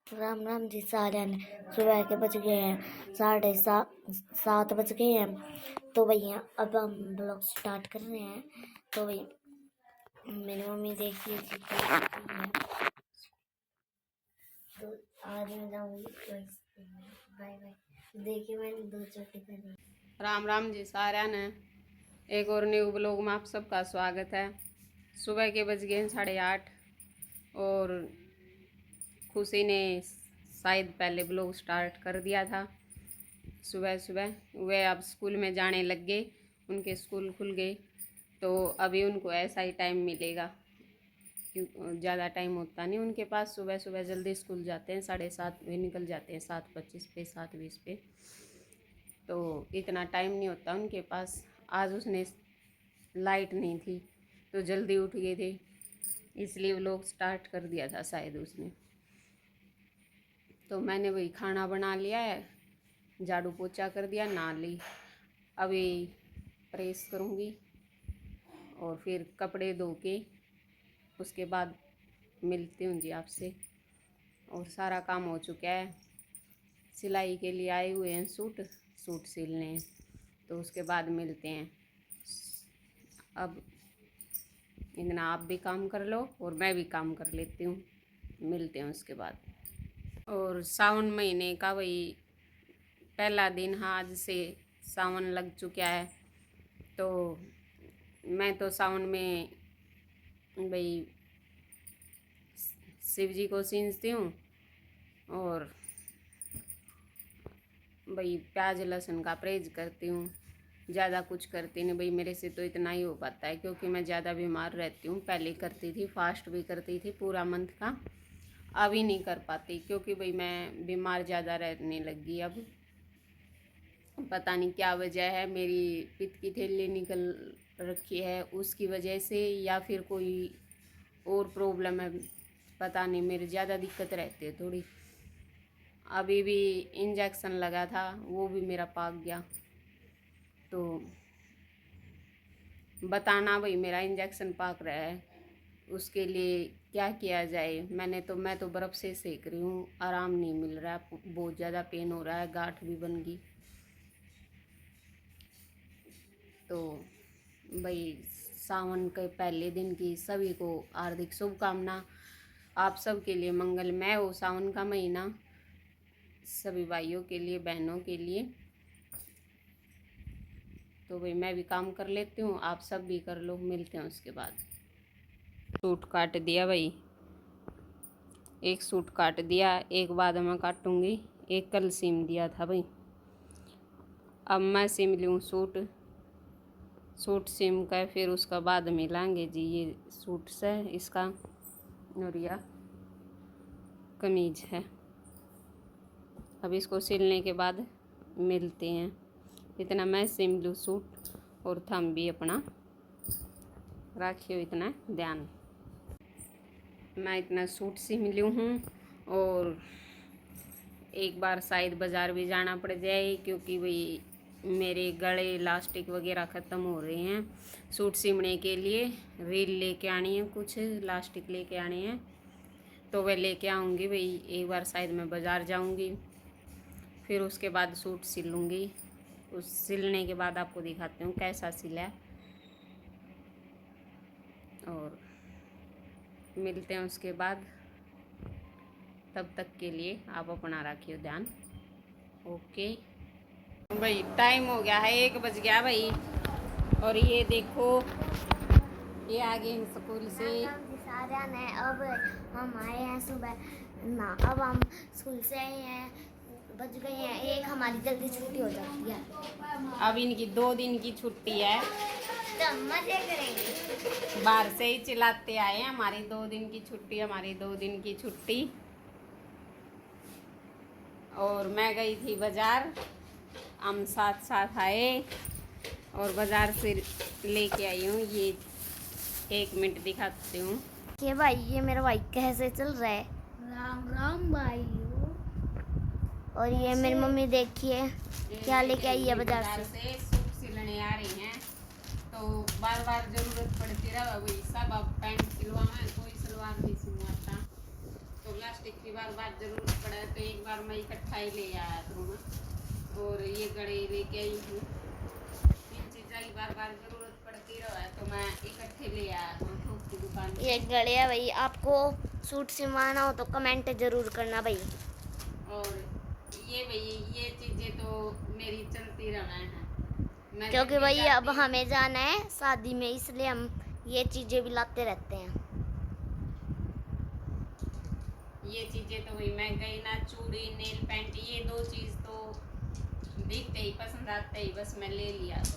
राम राम जी सारे ने। सुबह के बज गए हैं 7:30 बज गए हैं। तो भैया अब हम ब्लॉग स्टार्ट कर रहे हैं। तो भाई मेरी मम्मी देखिए जी क्या कर रही है। तो आज मैं जाऊंगी बाय बाय। देखिए मैंने 2 चोटी पहनी। राम राम जी सारा ने। एक और न्यू ब्लॉग में आप सबका स्वागत है। सुबह के बज गए 8:30 और खुशी ने शायद पहले ब्लॉग स्टार्ट कर दिया था। सुबह सुबह वे अब स्कूल में जाने लग गए, उनके स्कूल खुल गए। तो अभी उनको ऐसा ही टाइम मिलेगा, क्यों ज़्यादा टाइम होता नहीं उनके पास। सुबह सुबह जल्दी स्कूल जाते हैं, 7:30 में निकल जाते हैं, 7:25 पे 7:20 पे। तो इतना टाइम नहीं होता उनके पास। आज उसने लाइट नहीं थी तो जल्दी उठ गए थे, इसलिए व्लॉग स्टार्ट कर दिया था शायद उसने। तो मैंने वही खाना बना लिया है, झाड़ू पोछा कर दिया, नहा ली। अभी प्रेस करूँगी और फिर कपड़े धो के उसके बाद मिलती हूँ जी आपसे। और सारा काम हो चुका है। सिलाई के लिए आए हुए हैं, सूट सिलने हैं, तो उसके बाद मिलते हैं। अब इतना आप भी काम कर लो और मैं भी काम कर लेती हूँ, मिलते हैं उसके बाद। और सावन महीने का वही पहला दिन, हाँ आज से सावन लग चुका है। तो मैं तो सावन में भाई शिव जी को सींचती हूँ और भाई प्याज लहसुन का परहेज करती हूँ। ज़्यादा कुछ करती नहीं भाई, मेरे से तो इतना ही हो पाता है, क्योंकि मैं ज़्यादा बीमार रहती हूँ। पहले करती थी, फास्ट भी करती थी पूरा मंथ का। अभी नहीं कर पाती क्योंकि भाई मैं बीमार ज़्यादा रहने लगी अब। पता नहीं क्या वजह है, मेरी पित्त की थैली निकल रखी है उसकी वजह से, या फिर कोई और प्रॉब्लम है, पता नहीं। मेरी ज़्यादा दिक्कत रहती है थोड़ी। अभी भी इंजेक्शन लगा था, वो भी मेरा पाक गया। तो बताना भाई, मेरा इंजेक्शन पाक रहा है, उसके लिए क्या किया जाए। मैं तो बर्फ़ से सेक रही हूँ, आराम नहीं मिल रहा है, बहुत ज़्यादा पेन हो रहा है, गांठ भी बन गई। तो भाई सावन के पहले दिन की सभी को हार्दिक शुभकामना। आप सब के लिए मंगलमय हो सावन का महीना, सभी भाइयों के लिए, बहनों के लिए। तो भाई मैं भी काम कर लेती हूँ, आप सब भी कर लो, मिलते हैं उसके बाद। सूट काट दिया भाई, एक सूट काट दिया, एक बाद में काटूंगी। एक कल सिम दिया था भाई, अब मैं सिम लूँ सूट सिम का, फिर उसका बाद मिलाएंगे जी। ये सूट से इसका और यह कमीज है। अब इसको सिलने के बाद मिलते हैं। इतना मैं सिम लूँ सूट, और थम भी अपना रखियो इतना ध्यान। मैं इतना सूट सिम लूँ हूँ, और एक बार शायद बाज़ार भी जाना पड़ जाए, क्योंकि भाई मेरे गले इलास्टिक वगैरह ख़त्म हो रहे हैं। सूट सिमने के लिए रील लेके आनी है, कुछ इलास्टिक लेके आने हैं, तो वह लेके आऊँगी भाई। एक बार शायद मैं बाज़ार जाऊँगी, फिर उसके बाद सूट सिलूँगी। उस सिलने के बाद आपको दिखाती हूँ कैसा सिला है, और मिलते हैं उसके बाद। तब तक के लिए आप अपना रखियो ध्यान। ओके भाई, टाइम हो गया है, 1 बज गया भाई। और ये देखो, ये आ गए स्कूल से। सारा ने। अब हम आए हैं सुबह ना, अब हम स्कूल से आए हैं, बज गए हैं 1, हमारी जल्दी छुट्टी हो जाती है। अब इनकी 2 दिन की छुट्टी है, तो मजे करेंगे। बाहर से ही चिल्लाते आए हैं, हमारी 2 दिन की छुट्टी, हमारी 2 दिन की छुट्टी। और मैं गई थी बाज़ार, हम साथ साथ आए और बाज़ार से लेके आई हूँ। ये 1 मिनट दिखाती हूँ कि भाई ये मेरा भाई कैसे चल रहा है। राम राम भाई। और ये मेरी मम्मी देखिए क्या लेके आई है बाजार से। सूट सिलने आ रही हैं, तो बार बार ज़रूरत पड़ती रहा वही सब। अब पैंट सिलवाना है, कोई सलवार नहीं सिलवाता, तो इलास्टिक की बार बार जरूरत पड़े तो एक बार मैं इकट्ठा ही ले आया करूँगा। और ये गड़े लेके आई हूँ, इन चीज़ों की बार बार जरूरत पड़ती रहा तो मैं इकट्ठे ले आया हूँ थोक की दुकान से। ये गले है भाई, आपको सूट सिलवाना हो तो कमेंट जरूर करना भाई। और ये भाई ये चीज़ें तो मेरी चलती रहना है, मैं क्योंकि जब भी भाई अब जाती हूँ, हमें जाना है शादी में, इसलिए हम ये चीजें भी लाते रहते हैं। ये चीज़ें तो भाई मैं गई ना, चूड़ी नेल पेंट ये दो चीज़ तो देखते ही पसंद आते ही बस मैं ले लिया। तो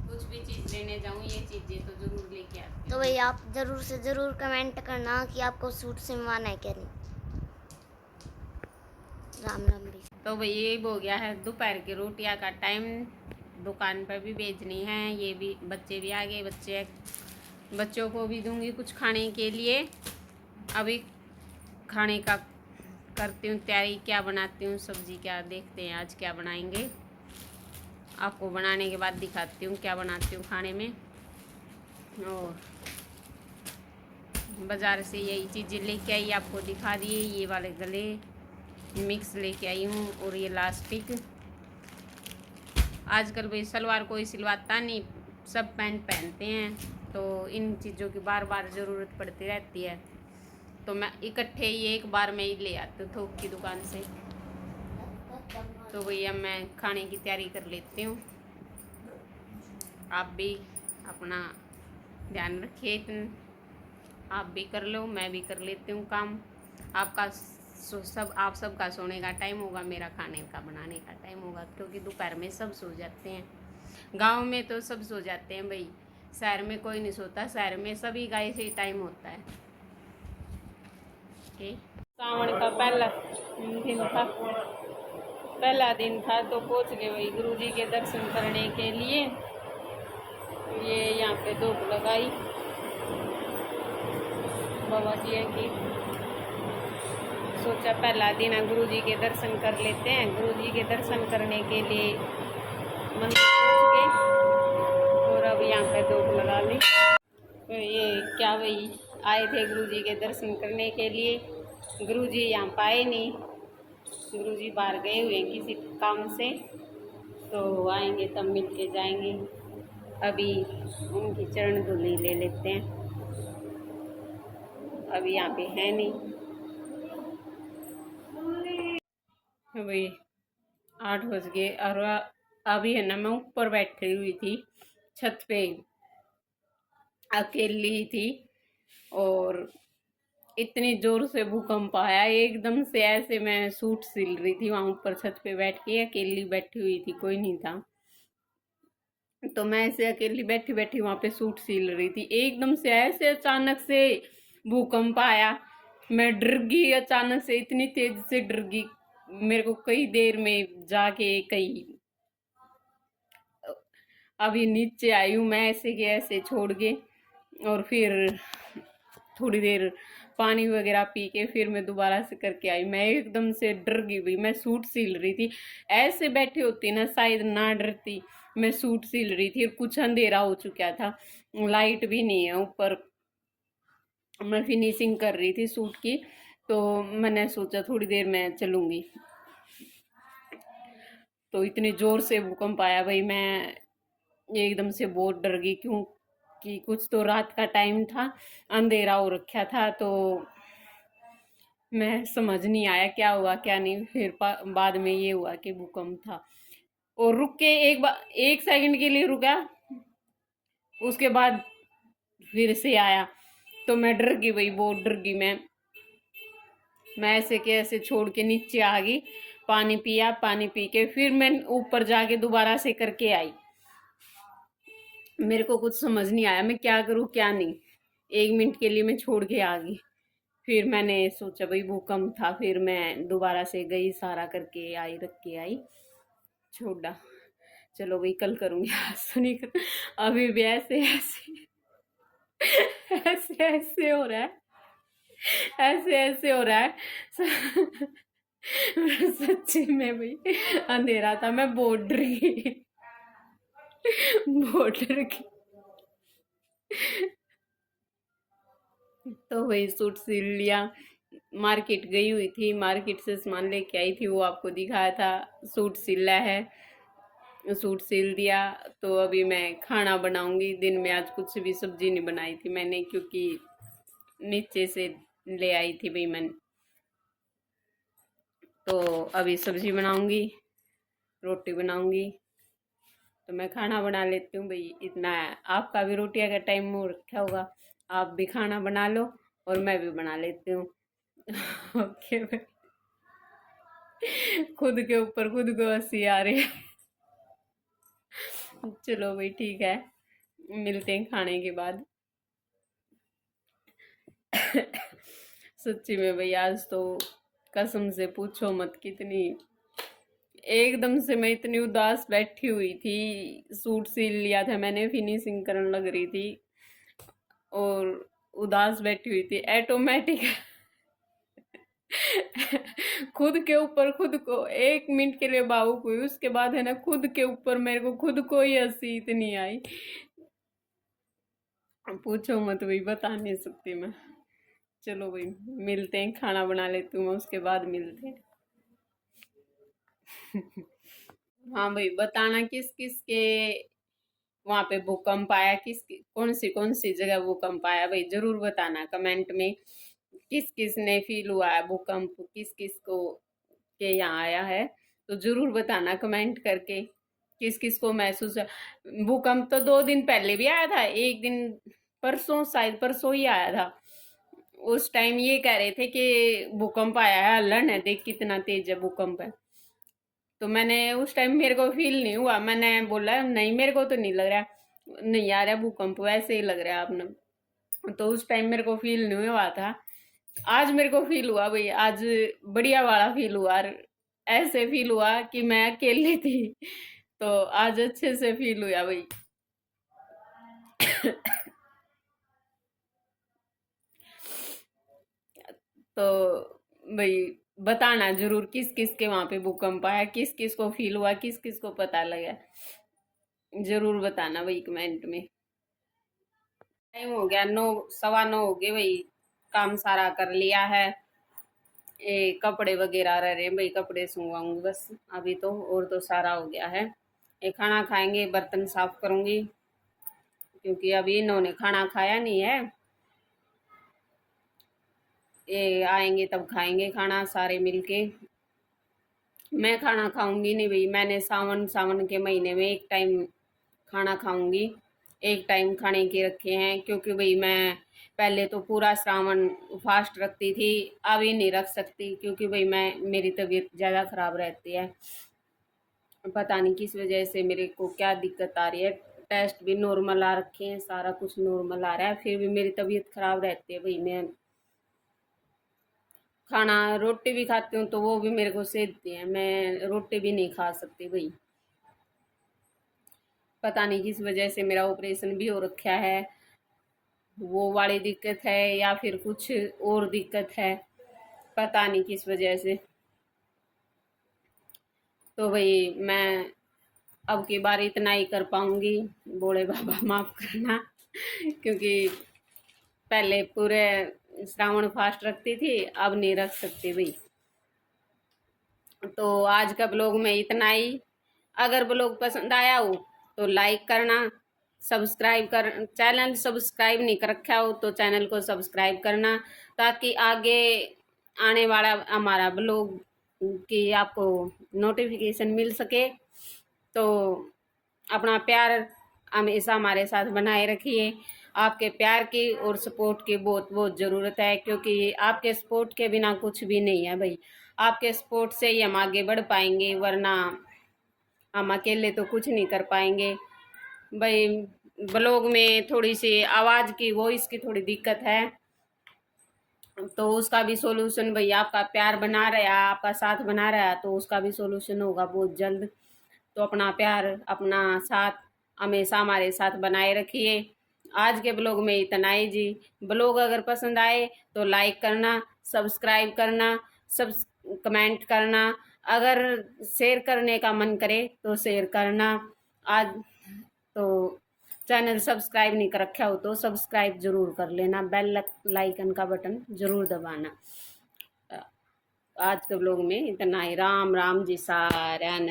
कुछ भी चीज़ लेने जाऊँ ये चीज़ें तो जरूर लेके आती तो हूँ। भाई आप जरूर से जरूर कमेंट करना कि आपको सूट सिलवाना है क्या नहीं। राम राम भी। तो भाई ये हो गया है दोपहर की रोटियां का टाइम, दुकान पर भी भेजनी है, ये भी बच्चे भी आ गए, बच्चों को भी दूंगी कुछ खाने के लिए। अभी खाने का करती हूँ तैयारी, क्या बनाती हूँ सब्जी, क्या देखते हैं आज क्या बनाएंगे। आपको बनाने के बाद दिखाती हूँ क्या बनाती हूँ खाने में। और बाज़ार से यही चीज़ें लेके आई, आपको दिखा दिए, ये वाले गले मिक्स लेके आई हूँ और ये लास्टिक। आजकल भाई सलवार कोई सिलवाता नहीं, सब पैंट पहनते हैं, तो इन चीज़ों की बार बार ज़रूरत पड़ती रहती है, तो मैं इकट्ठे ही एक बार में ही ले आती हूँ थोक की दुकान से। तो भैया मैं खाने की तैयारी कर लेती हूँ, आप भी अपना ध्यान रखिए, आप भी कर लो, मैं भी कर लेती हूँ काम। आपका आप सबका सोने का टाइम होगा, मेरा खाने का बनाने का टाइम होगा, क्योंकि दोपहर में सब सो जाते हैं। गांव में तो सब सो जाते हैं भाई, शहर में कोई नहीं सोता, शहर में सभी का ऐसे ही टाइम होता है। सावन का पहला दिन था तो पहुँच गए वही गुरु जी के दर्शन करने के लिए। ये यहाँ पे धूप लगाई बाबा जी की, सोचा पहला दिन है गुरु जी के दर्शन कर लेते हैं। गुरु जी के दर्शन करने के लिए मंदिर पहुँच गए और अब यहाँ पे धूप लगा ली। तो ये क्या भाई आए थे गुरु जी के दर्शन करने के लिए, गुरु जी यहाँ पाए नहीं, गुरु जी बाहर गए हुए किसी काम से, तो आएंगे तब मिल के जाएंगे। अभी उनकी चरण धुली ले लेते हैं, अभी यहाँ पे है नहीं। भाई 8 बज गए और अभी है ना मैं ऊपर बैठी हुई थी छत पे, अकेली थी, और इतनी जोर से भूकंप आया एकदम से, ऐसे मैं सूट सिल रही थी वहां ऊपर छत पे बैठ के, अकेली बैठी हुई थी, कोई नहीं था, तो मैं ऐसे अकेली बैठी बैठी वहां पे सूट सिल रही थी, एकदम से ऐसे अचानक से भूकंप आया, मैं डर गई, अचानक से इतनी तेज से डर गई, मेरे को कई देर में जाके कहीं अभी नीचे आई हूँ मैं, ऐसे के ऐसे छोड़ के, और फिर थोड़ी देर पानी वगैरह पी के फिर मैं दोबारा से करके आई। मैं एकदम से डर गई भाई, मैं सूट सिल रही थी, ऐसे बैठी होती ना शायद ना डरती, मैं सूट सिल रही थी और कुछ अंधेरा हो चुका था, लाइट भी नहीं है ऊपर, मैं फिनिशिंग कर रही थी सूट की, तो मैंने सोचा थोड़ी देर मैं चलूंगी, तो इतनी जोर से भूकंप आया भाई, मैं एकदम से बहुत डर गई, क्यों कि कुछ तो रात का टाइम था, अंधेरा हो रखा था, तो मैं समझ नहीं आया क्या हुआ क्या नहीं, फिर बाद में ये हुआ कि भूकंप था, और रुक के एक सेकंड के लिए रुका, उसके बाद फिर से आया, तो मैं डर गई भाई, बहुत डर गई मैं ऐसे के ऐसे छोड़ के नीचे आ गई, पानी पिया, पानी पी के फिर मैं ऊपर जाके दोबारा से करके आई, मेरे को कुछ समझ नहीं आया मैं क्या करूँ क्या नहीं, 1 मिनट के लिए मैं छोड़ के आ गई, फिर मैंने सोचा भाई भूकंप था, फिर मैं दोबारा से गई, सारा करके आई, रख के आई, छोड़ा, चलो भाई कल करूँगी, आज तो नहीं कर, अभी भी ऐसे ऐसे ऐसे ऐसे हो रहा है, ऐसे ऐसे हो रहा है सच्ची में भाई अंधेरा था, मैं बहुत डर गई, बहुत डर गई, तो वही सूट सिल लिया, मार्केट गई हुई थी, मार्केट से सामान लेके आई थी, वो आपको दिखाया था। सूट सिला है, सूट सिल दिया। तो अभी मैं खाना बनाऊंगी। दिन में आज कुछ भी सब्जी नहीं बनाई थी मैंने, क्योंकि नीचे से ले आई थी भाई मैं। तो अभी सब्जी बनाऊंगी, रोटी बनाऊंगी। तो मैं खाना बना लेती हूँ भाई, इतना है। आपका भी रोटियां का टाइम हो रखा होगा, आप भी खाना बना लो और मैं भी बना लेती हूँ। ओके भाई, खुद के ऊपर खुद को हंसी आ रही है। चलो भाई ठीक है, मिलते हैं खाने के बाद। सच्ची में भाई आज तो कसम से पूछो मत, कितनी एकदम से मैं इतनी उदास बैठी हुई थी। सूट सिल लिया था मैंने, फिनिशिंग करने लग रही थी और उदास बैठी हुई थी ऑटोमेटिक। खुद के ऊपर खुद को 1 मिनट के लिए भावुक हुई, उसके बाद है ना खुद के ऊपर मेरे को खुद को ही हंसी इतनी आई, पूछो मत भाई, बता नहीं सकती मैं। चलो भाई मिलते हैं, खाना बना लेती हूँ मैं, उसके बाद मिलते हैं। हाँ भाई, बताना किस किस के वहां पे भूकंप आया, कौन सी जगह भूकंप आया भाई, जरूर बताना कमेंट में। किस किस ने फील हुआ है भूकंप, किस किस को के यहाँ आया है, तो जरूर बताना कमेंट करके। किस किस को महसूस है भूकंप? तो 2 दिन पहले भी आया था, एक दिन परसों, शायद परसों ही आया था। उस टाइम ये कह रहे थे कि भूकंप आया है, हल्लन है, देख कितना तेज है भूकंप है। तो मैंने उस टाइम, मेरे को फील नहीं हुआ, मैंने बोला नहीं मेरे को तो नहीं लग रहा, नहीं आ रहा भूकंप, वैसे ही लग रहा है आपने। तो उस टाइम मेरे को फील नहीं हुआ था। आज मेरे को फील हुआ भाई, आज बढ़िया वाला फील हुआ, और ऐसे फील हुआ कि मैं अकेली थी। तो आज अच्छे से फील हुआ भाई। तो भाई बताना जरूर किस किस के वहां पे भूकंप आया, किस किस को फील हुआ, किस किस को पता लगा, जरूर बताना भाई कमेंट में। टाइम हो गया, 9, 9:15 हो गए भाई। काम सारा कर लिया है, ये कपड़े वगैरह रह रहे हैं भाई, कपड़े सुंगाऊंगी बस अभी तो, और तो सारा हो गया है। ये खाना खाएंगे, बर्तन साफ करूंगी, क्योंकि अभी इन्होंने खाना खाया नहीं है। ये आएंगे तब खाएंगे खाना सारे मिलके। मैं खाना खाऊंगी नहीं भाई, मैंने सावन सावन के महीने में एक टाइम खाना खाऊंगी, एक टाइम खाने के रखे हैं, क्योंकि भाई मैं पहले तो पूरा श्रावण फास्ट रखती थी, अभी नहीं रख सकती, क्योंकि भाई मैं, मेरी तबीयत ज़्यादा ख़राब रहती है। पता नहीं किस वजह से मेरे को क्या दिक्कत आ रही है। टेस्ट भी नॉर्मल आ रखे हैं, सारा कुछ नॉर्मल आ रहा है, फिर भी मेरी तबीयत ख़राब रहती है भाई। मैं खाना, रोटी भी खाती हूँ तो वो भी मेरे को सेधती है, मैं रोटी भी नहीं खा सकती भाई। पता नहीं किस वजह से मेरा ऑपरेशन भी हो रखा है, वो वाली दिक्कत है या फिर कुछ और दिक्कत है, पता नहीं किस वजह से। तो भाई मैं अब की बार इतना ही कर पाऊंगी, बोले बाबा माफ करना। क्योंकि पहले पूरे श्रावण फास्ट रखती थी, अब नहीं रख सकती भाई। तो आज का ब्लॉग में इतना ही। अगर ब्लॉग पसंद आया हो तो लाइक करना, सब्सक्राइब कर, चैनल सब्सक्राइब नहीं कर रखा हो तो चैनल को सब्सक्राइब करना, ताकि आगे आने वाला हमारा ब्लॉग की आपको नोटिफिकेशन मिल सके। तो अपना प्यार हमेशा हमारे साथ बनाए रखिए। आपके प्यार की और सपोर्ट की बहुत बहुत ज़रूरत है, क्योंकि आपके सपोर्ट के बिना कुछ भी नहीं है भाई। आपके सपोर्ट से ही हम आगे बढ़ पाएंगे, वरना हम अकेले तो कुछ नहीं कर पाएंगे भाई। ब्लॉग में थोड़ी सी आवाज़ की, वॉइस की थोड़ी दिक्कत है, तो उसका भी सॉल्यूशन भाई, आपका प्यार बना रहा, आपका साथ बना रहा, तो उसका भी सॉल्यूशन होगा बहुत जल्द। तो अपना प्यार, अपना साथ हमेशा हमारे साथ बनाए रखिए। आज के ब्लॉग में इतना ही जी। ब्लॉग अगर पसंद आए तो लाइक करना, सब्सक्राइब करना, सब कमेंट करना, अगर शेयर करने का मन करे तो शेयर करना। आज तो चैनल सब्सक्राइब नहीं कर रखा हो तो सब्सक्राइब जरूर कर लेना, बेल लाइकन का बटन जरूर दबाना। आज के ब्लॉग में इतना ही। राम राम जी सारन।